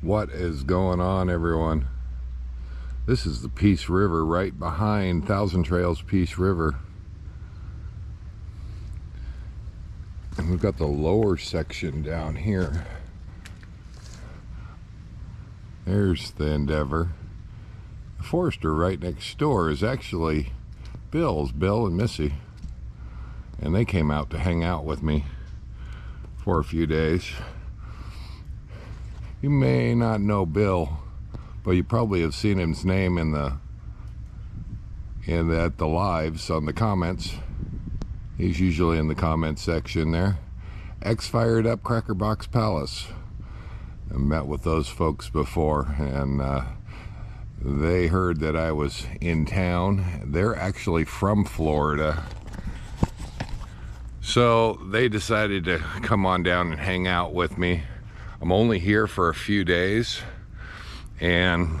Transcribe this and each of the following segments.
What is going on, everyone? This is the Peace River right behind Thousand Trails Peace River. And we've got the lower section down here. There's the Endeavor. The forester right next door is actually Bill and Missy. And they came out to hang out with me for a few days. You may not know Bill, but you probably have seen his name at the lives on the comments. He's usually in the comments section there. Fired Up Cracker Box Palace. I met with those folks before, and they heard that I was in town. They're actually from Florida, so they decided to come on down and hang out with me. I'm only here for a few days, and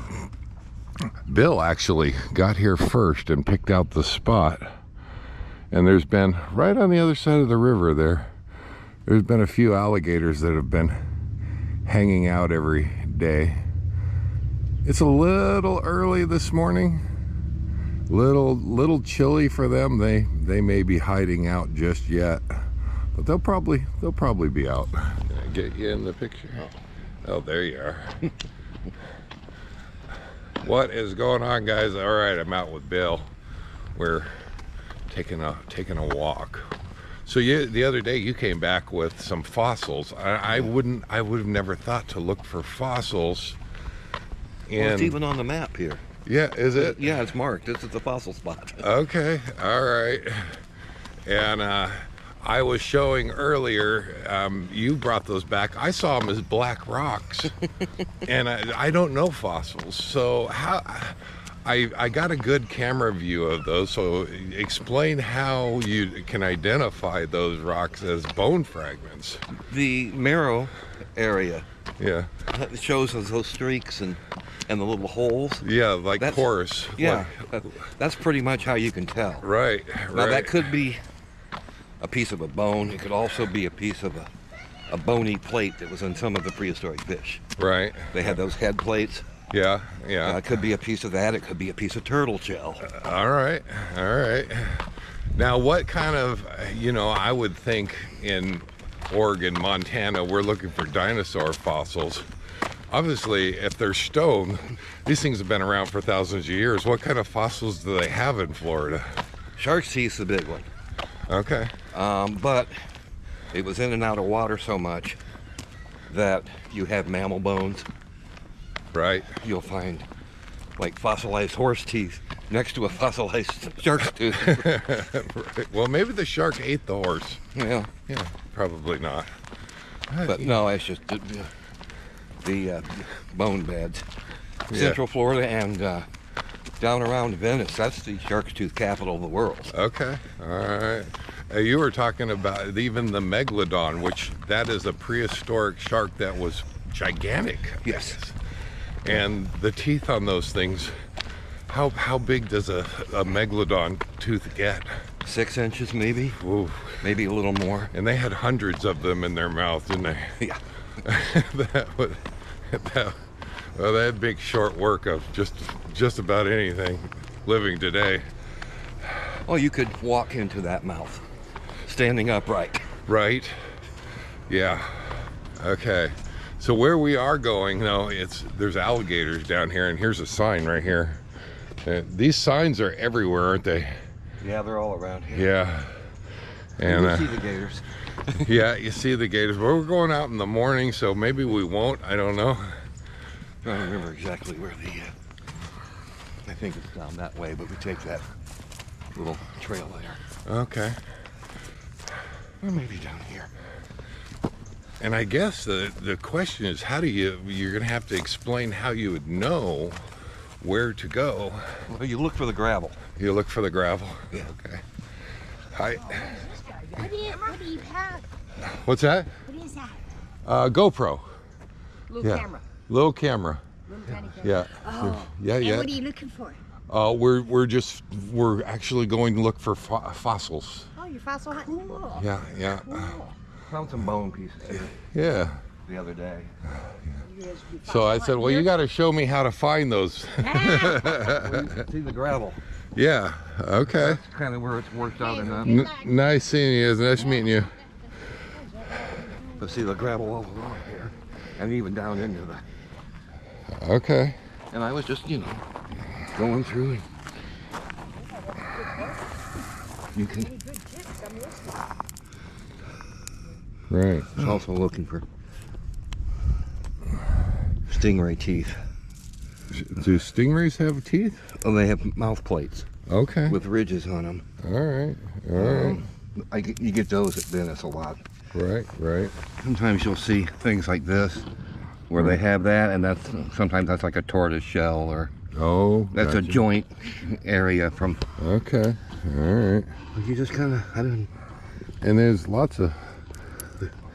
Bill actually got here first and picked out the spot. And there's been, right on the other side of the river there's been a few alligators that have been hanging out every day. It's a little early this morning, little chilly for them. They may be hiding out just yet, but they'll probably be out. Can I get you in the picture? Oh, there you are. What is going on, guys? All right, I'm out with Bill. We're taking a walk. So the other day you came back with some fossils. I would have never thought to look for fossils. Well, it's even on the map here. Yeah, is it? Yeah, it's marked. This is the fossil spot. Okay, all right. And I was showing earlier, you brought those back. I saw them as black rocks, and I don't know fossils. So I got a good camera view of those. So explain how you can identify those rocks as bone fragments. The marrow area. Yeah. It shows us those streaks and the little holes. Yeah, like porous. Yeah, that's pretty much how you can tell. Right. Now that could be a piece of a bone. It could also be a piece of a bony plate that was in some of the prehistoric fish. Right. They had those head plates. Yeah. It could be a piece of that. It could be a piece of turtle shell. All right. Now, what kind of, I would think in Oregon, Montana, we're looking for dinosaur fossils. Obviously, if they're stone, these things have been around for thousands of years. What kind of fossils do they have in Florida? Shark's teeth's the big one. Okay. But it was in and out of water so much that you have mammal bones. Right. You'll find like fossilized horse teeth next to a fossilized shark's tooth. Right. Well, maybe the shark ate the horse. Yeah. Yeah, probably not. But no, it's just the bone beds. Central Florida and down around Venice, that's the shark's tooth capital of the world. Okay, all right. You were talking about even the megalodon, which that is a prehistoric shark that was gigantic. Yes. And the teeth on those things, how big does a megalodon tooth get? 6 inches maybe. Ooh. Maybe a little more. And they had hundreds of them in their mouth, didn't they? Yeah. Well, they had big short work of just about anything living today. Well, you could walk into that mouth standing upright. Right. Yeah. Okay. So where we are going, there's alligators down here, and here's a sign right here. These signs are everywhere, aren't they? Yeah, they're all around here. Yeah. And you see the gators. Yeah, you see the gators. Well, we're going out in the morning, so maybe we won't. I don't know. I don't remember exactly where I think it's down that way, but we take that little trail there. Okay. Or maybe down here. And I guess the question is, you're going to have to explain how you would know where to go. Well, you look for the gravel. You look for the gravel? Yeah. Okay. Hi. What do you have? What's that? What is that? GoPro. Little camera. Little camera. Little tiny camera. Yeah. Oh. Yeah. And what are you looking for? We're actually going to look for fossils. Oh, you're fossil hunting? Yeah. Cool. Found some bone pieces here Yeah. the other day. So I said, well, you got to show me how to find those. Well, you can see the gravel. Yeah, okay. That's kind of where it's worked out in that. Nice seeing you. It's nice meeting you. But see the gravel all along here, and even down into the. Okay. And I was just, you know, going through. And you can. Right. It's also looking for stingray teeth. Do stingrays have teeth? Oh, they have mouth plates Okay. with ridges on them. All right. All right. You get those at Venice a lot. Right. Right. Sometimes you'll see things like this where they have that, and sometimes that's like a tortoise shell, or Oh. that's a joint area from. Okay. All right. You just kind of, I don't. And there's lots of.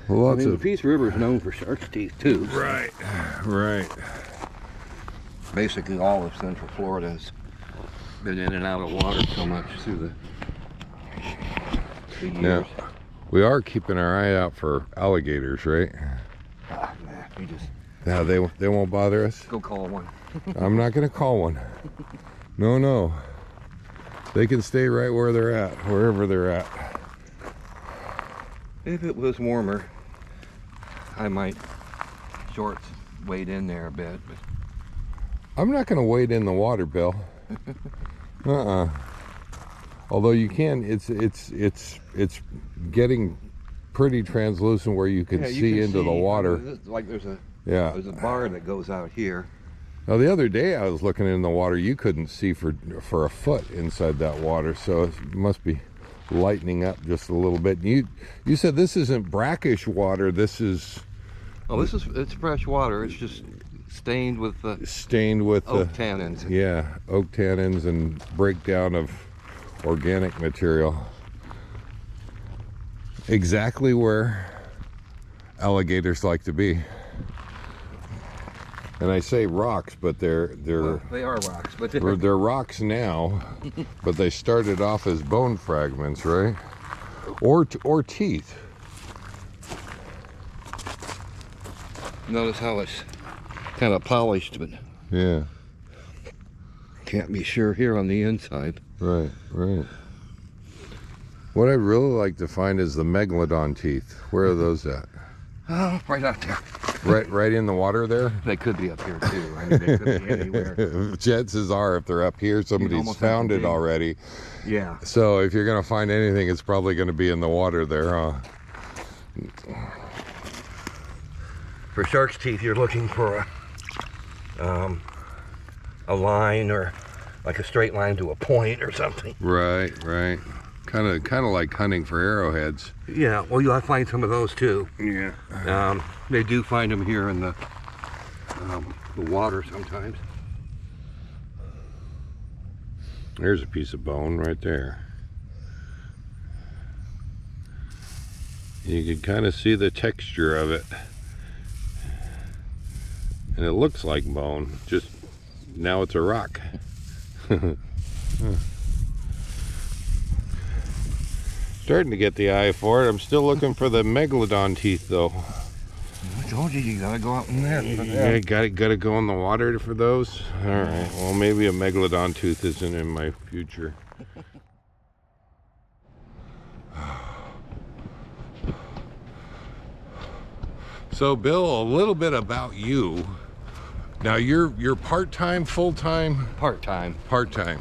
The Peace River is known for shark's teeth too. Right. Right. Basically, all of Central Florida has been in and out of water so much through the years. Now, we are keeping our eye out for alligators, right? Ah, man, you just Now they won't bother us. go call one. I'm not gonna call one. No, no. They can stay right where they're at, wherever they're at. If it was warmer, I might shorts wade in there a bit, but I'm not gonna wade in the water, Bill. Although you can, it's getting pretty translucent where you can yeah, see into the water. Like there's a bar that goes out here. Now the other day I was looking in the water, you couldn't see for a foot inside that water, so it must be lightening up just a little bit. You said this isn't brackish water. This is. Oh, it's fresh water. It's just stained with the oak tannins. Yeah, oak tannins and breakdown of organic material. Exactly where alligators like to be. And I say rocks, but they are rocks, but they're rocks now, but they started off as bone fragments, right? Or teeth. Notice how it's kind of polished, but Yeah. can't be sure here on the inside. Right, right. What I'd really like to find is the megalodon teeth. Where are those at? Oh, right out there. Right in the water there? They could be up here too. I mean, they could be anywhere. Chances are, if they're up here, somebody's almost found have it to dig. already. Yeah. So if you're gonna find anything, it's probably gonna be in the water there, huh? For shark's teeth, you're looking for a line, or like a straight line to a point or something. Right, right. Kind of like hunting for arrowheads. Yeah. Well, you'll find some of those too. Yeah. They do find them here in the water sometimes. There's a piece of bone right there. You can kind of see the texture of it. And it looks like bone, just now it's a rock. Starting to get the eye for it. I'm still looking for the megalodon teeth though. I told you gotta go out in there. Yeah, gotta go in the water for those. All right. Well, maybe a megalodon tooth isn't in my future. So, Bill, a little bit about you. Now, you're part-time, full-time? Part-time. Part-time.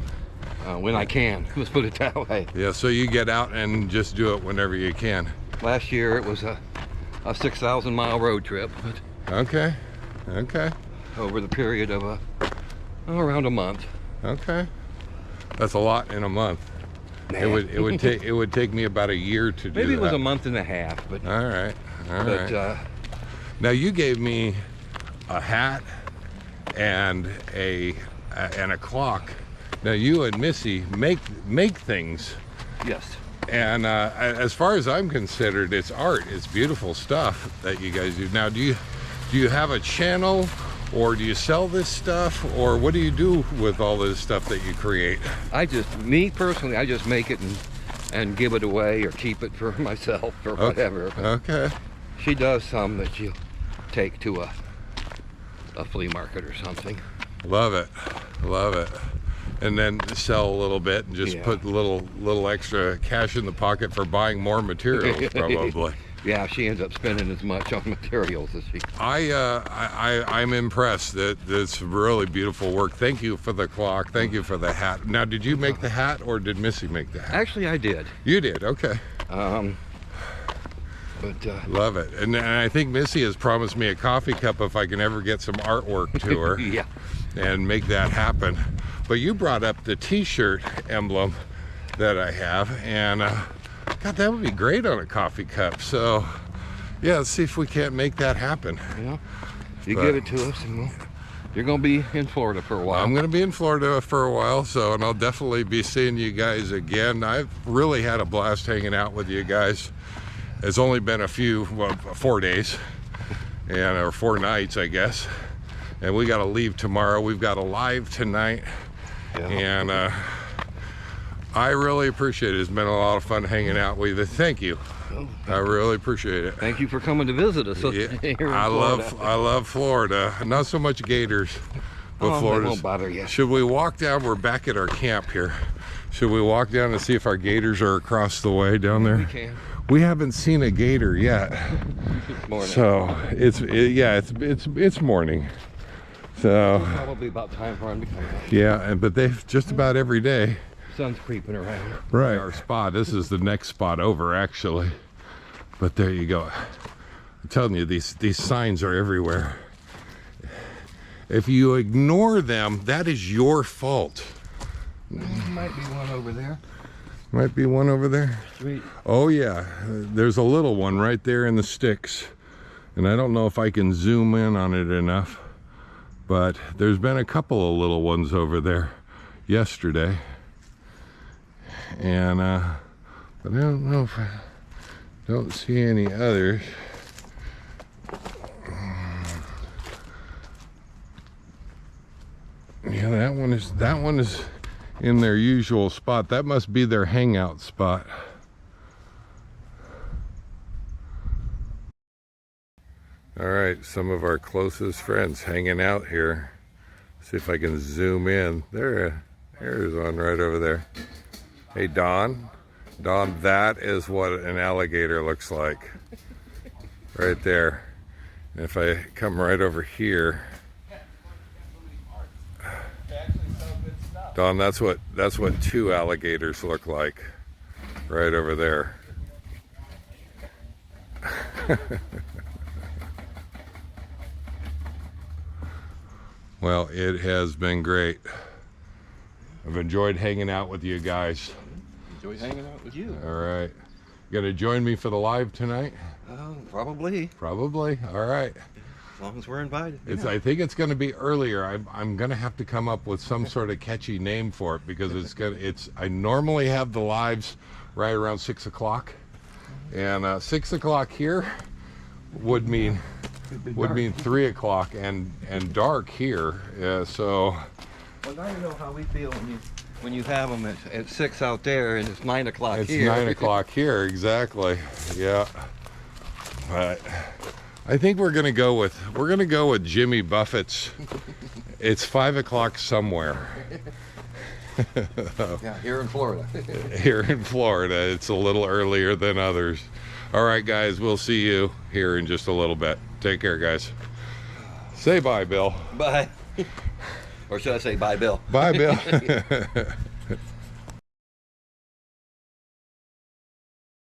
When I can. Let's put it that way. Yeah. So you get out and just do it whenever you can. Last year it was a 6,000-mile road trip, but Okay. Okay. over the period of around a month. Okay. That's a lot in a month. Nah. It would take me about a year to do Maybe it was that. a month and a half, but All right. All right. Now you gave me a hat and a clock. Now you and Missy make things, yes. and as far as I'm considered, it's art. It's beautiful stuff that you guys do. Now, do you have a channel, or do you sell this stuff, or what do you do with all this stuff that you create? Me personally, I just make it and give it away or keep it for myself or whatever. Okay. She does some that she'll take to a flea market or something. Love it, love it. And then sell a little bit and just Yeah. put a little extra cash in the pocket for buying more materials, probably. Yeah, she ends up spending as much on materials as she. I'm impressed that it's really beautiful work. Thank you for the clock. Thank you for the hat. Now, did you make the hat or did Missy make the hat? Actually, I did. You did, okay. But Love it. And I think Missy has promised me a coffee cup if I can ever get some artwork to her. yeah. And make that happen. But you brought up the t-shirt emblem that I have, and God, that would be great on a coffee cup. So yeah, let's see if we can't make that happen. Yeah. You give it to us, and you're gonna be in Florida for a while. I'm gonna be in Florida for a while, and I'll definitely be seeing you guys again. I've really had a blast hanging out with you guys. It's only been a few, 4 days, or 4 nights, I guess. And we got to leave tomorrow. We've got a live tonight. Yeah. And I really appreciate it. It's been a lot of fun hanging out with you. Thank you. I really appreciate it. Thank you for coming to visit us. Yeah, Here in I Florida. love Florida. Not so much gators, but Oh, Florida they won't bother you. Should we walk down? We're back at our camp here. Should we walk down and see if our gators are across the way down there? We can. We haven't seen a gator yet. Morning. So it's morning. So Probably about time for him to come out. yeah, but they've just about every day. Sun's creeping around. Right. Our spot. This is the next spot over, actually. But there you go. I'm telling you, these signs are everywhere. If you ignore them, that is your fault. Might be one over there. Might be one over there. Street. Oh yeah, there's a little one right there in the sticks. And I don't know if I can zoom in on it enough, but there's been a couple of little ones over there yesterday. And but I don't know if I don't see any others. Yeah, that one is in their usual spot. That must be their hangout spot. All right, some of our closest friends hanging out here. See if I can zoom in. There's one right over there. Hey, Don. Don, that is what an alligator looks like. Right there. And if I come right over here, Don, that's what 2 alligators look like. Right over there. Well, it has been great. I've enjoyed hanging out with you guys. Enjoy hanging out with you. All right. You gonna join me for the live tonight? Probably. Probably. All right. As long as we're invited. I think it's going to be earlier. I'm going to have to come up with some sort of catchy name for it because I normally have the lives right around 6 o'clock, and 6 o'clock here would mean 3 o'clock and dark here. So. Well, now you know how we feel when you have them at 6 out there and it's 9 o'clock here. It's 9 o'clock here, exactly. Yeah. But I think we're gonna go with Jimmy Buffett's. It's 5 o'clock somewhere. Yeah, here in Florida. Here in Florida, it's a little earlier than others. All right, guys, we'll see you here in just a little bit. Take care, guys. Say bye, Bill. Bye. Or should I say bye, Bill? Bye, Bill.